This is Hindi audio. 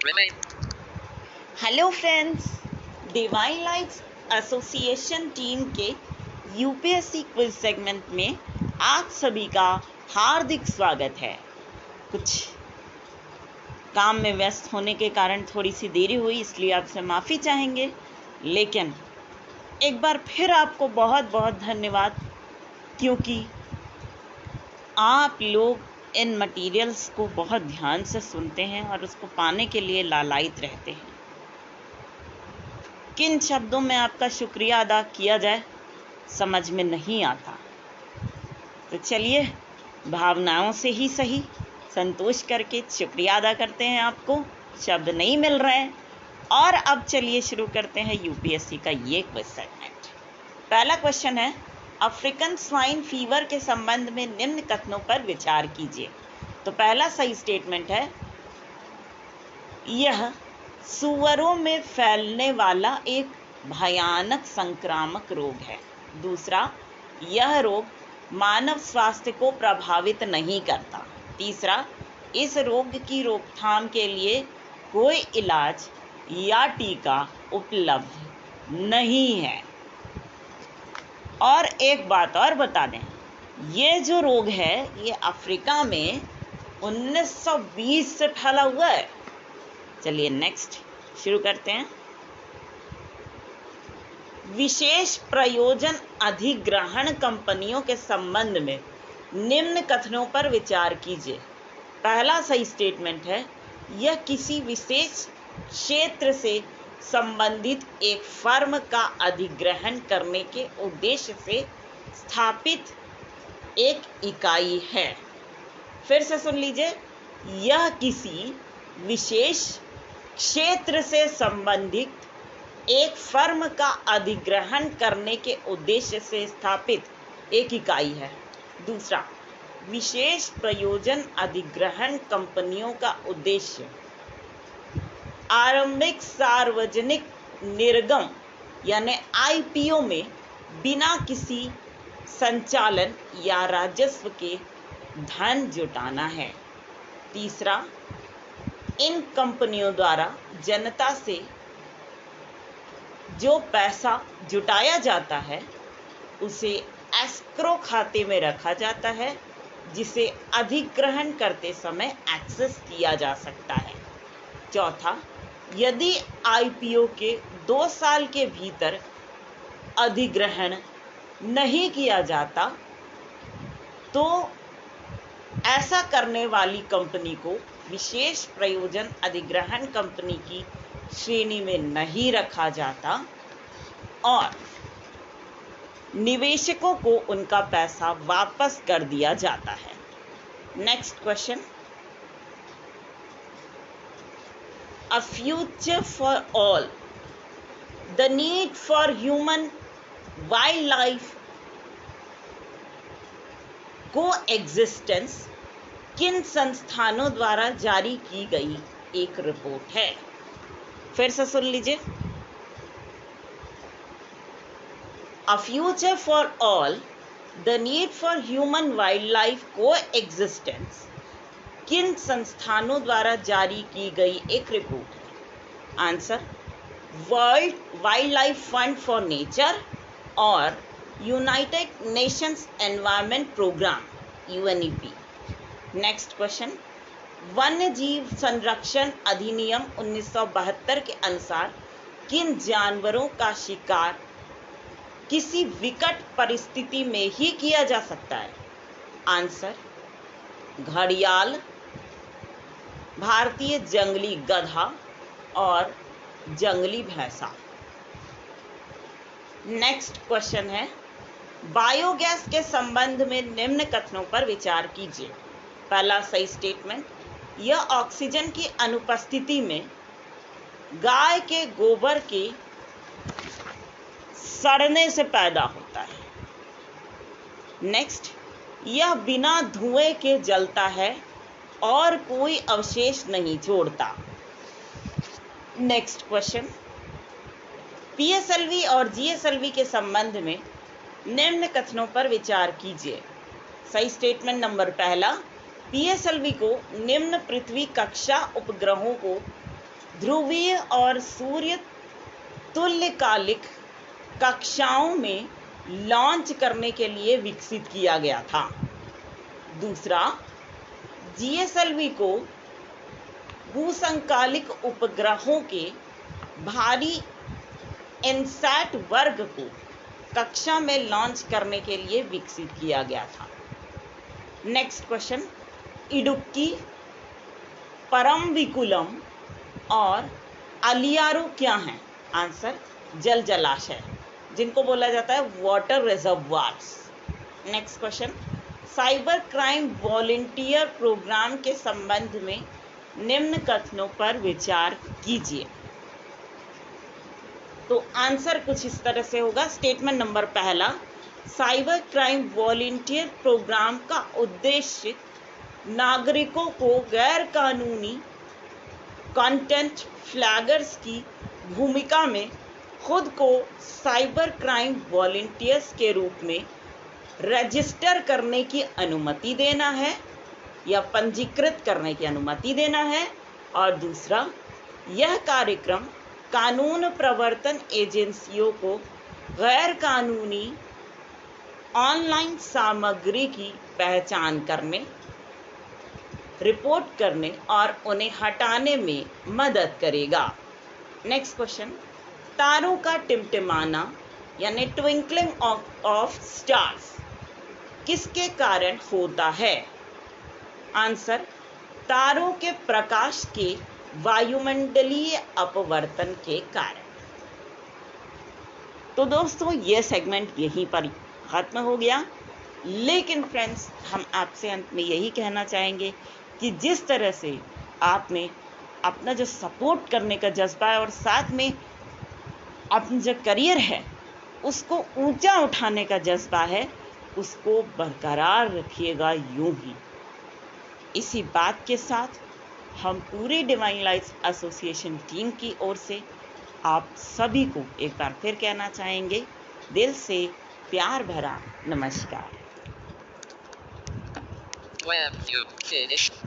remain. Hello friends, divine life association team के यूपीएससी क्विज सेगमेंट में आप सभी का हार्दिक स्वागत है। कुछ काम में व्यस्त होने के कारण थोड़ी सी देरी हुई, इसलिए आपसे माफ़ी चाहेंगे, लेकिन एक बार फिर आपको बहुत बहुत धन्यवाद, क्योंकि आप लोग इन मटेरियल्स को बहुत ध्यान से सुनते हैं और उसको पाने के लिए लालायित रहते हैं। किन शब्दों में आपका शुक्रिया अदा किया जाए समझ में नहीं आता, तो चलिए भावनाओं से ही सही संतोष करके शुक्रिया अदा करते हैं। आपको शब्द नहीं मिल रहे हैं, और अब चलिए शुरू करते हैं यूपीएससी का ये क्विज सेगमेंट। पहला क्वेश्चन है, अफ्रीकन स्वाइन फीवर के संबंध में निम्न कथनों पर विचार कीजिए। तो पहला सही स्टेटमेंट है, यह सूअरों में फैलने वाला एक भयानक संक्रामक रोग है। दूसरा, यह रोग मानव स्वास्थ्य को प्रभावित नहीं करता। तीसरा, इस रोग की रोकथाम के लिए कोई इलाज या टीका उपलब्ध नहीं है। और एक बात और बता दें, ये जो रोग है ये अफ्रीका में 1920 से फैला हुआ है। चलिए नेक्स्ट शुरू करते हैं। विशेष प्रयोजन अधिग्रहण कंपनियों के संबंध में निम्न कथनों पर विचार कीजिए। पहला सही स्टेटमेंट है, यह किसी विशेष क्षेत्र से संबंधित एक फर्म का अधिग्रहण करने के उद्देश्य से स्थापित एक इकाई है। फिर से सुन लीजिए, यह किसी विशेष क्षेत्र से संबंधित एक फर्म का अधिग्रहण करने के उद्देश्य से स्थापित एक इकाई है। दूसरा, विशेष प्रयोजन अधिग्रहण कंपनियों का उद्देश्य आरंभिक सार्वजनिक निर्गम यानी आईपीओ में बिना किसी संचालन या राजस्व के धन जुटाना है। तीसरा, इन कंपनियों द्वारा जनता से जो पैसा जुटाया जाता है उसे एस्क्रो खाते में रखा जाता है, जिसे अधिग्रहण करते समय एक्सेस किया जा सकता है। चौथा, यदि आईपीओ के 2 साल के भीतर अधिग्रहण नहीं किया जाता तो ऐसा करने वाली कंपनी को विशेष प्रयोजन अधिग्रहण कंपनी की श्रेणी में नहीं रखा जाता और निवेशकों को उनका पैसा वापस कर दिया जाता है। Next question, A future for all, the need for human wildlife coexistence किन संस्थानों द्वारा जारी की गई एक रिपोर्ट है। फिर से सुन लीजिए, A future for all, the need for human wildlife coexistence किन संस्थानों द्वारा जारी की गई एक रिपोर्ट है। Answer, World Wildlife Fund for Nature और United Nations Environment Programme UNEP. Next question, वन्य जीव संरक्षण अधिनियम 1972 के अनुसार किन जानवरों का शिकार किसी विकट परिस्थिति में ही किया जा सकता है। आंसर, घड़ियाल, भारतीय जंगली गधा और जंगली भैंसा। नेक्स्ट क्वेश्चन है, बायोगैस के संबंध में निम्न कथनों पर विचार कीजिए। पहला सही स्टेटमेंट, यह ऑक्सीजन की अनुपस्थिति में गाय के गोबर के सड़ने से पैदा होता है। नेक्स्ट, यह बिना धुएं के जलता है और कोई अवशेष नहीं छोड़ता। नेक्स्ट क्वेश्चन, पीएसएलवी और जीएसएलवी के संबंध में निम्न कथनों पर विचार कीजिए। सही स्टेटमेंट नंबर पहला, पीएसएलवी को निम्न पृथ्वी कक्षा उपग्रहों को ध्रुवीय और सूर्य तुल्यकालिक कक्षाओं में लॉन्च करने के लिए विकसित किया गया था। दूसरा, GSLV को भूसंकालिक उपग्रहों के भारी इनसैट वर्ग को कक्षा में लॉन्च करने के लिए विकसित किया गया था। नेक्स्ट क्वेश्चन, इडुक्की, परम्बिकुलम और अलियारू क्या हैं? आंसर, जल जलाशय, जिनको बोला जाता है water reservoirs. Next question, cyber crime volunteer programme के संबंध में निम्न कथनों पर विचार कीजिए। तो आंसर कुछ इस तरह से होगा। स्टेटमेंट नंबर पहला, साइबर क्राइम वॉलंटियर प्रोग्राम का उद्देश्य नागरिकों को गैर कानूनी कंटेंट फ्लैगर्स की भूमिका में खुद को साइबर क्राइम वॉलंटियर्स के रूप में रजिस्टर करने की अनुमति देना है या पंजीकृत करने की अनुमति देना है। और दूसरा, यह कार्यक्रम कानून प्रवर्तन एजेंसियों को गैर कानूनी ऑनलाइन सामग्री की पहचान करने, रिपोर्ट करने और उन्हें हटाने में मदद करेगा। नेक्स्ट क्वेश्चन, तारों का टिमटिमाना यानी ट्विंकलिंग ऑफ स्टार्स किसके कारण होता है? आंसर, तारों के प्रकाश के वायुमंडलीय अपवर्तन के कारण। तो दोस्तों, यह सेगमेंट यहीं पर खत्म हो गया। लेकिन फ्रेंड्स, हम आपसे अंत में यही कहना चाहेंगे कि जिस तरह से आपने अपना जो सपोर्ट करने का जज्बा है और साथ में अपना जो करियर है उसको ऊंचा उठाने का जज्बा है, उसको बरकरार रखिएगा यूं ही। इसी बात के साथ हम पूरी डिवाइन लाइट्स एसोसिएशन टीम की ओर से आप सभी को एक बार फिर कहना चाहेंगे, दिल से प्यार भरा नमस्कार। Webview finished.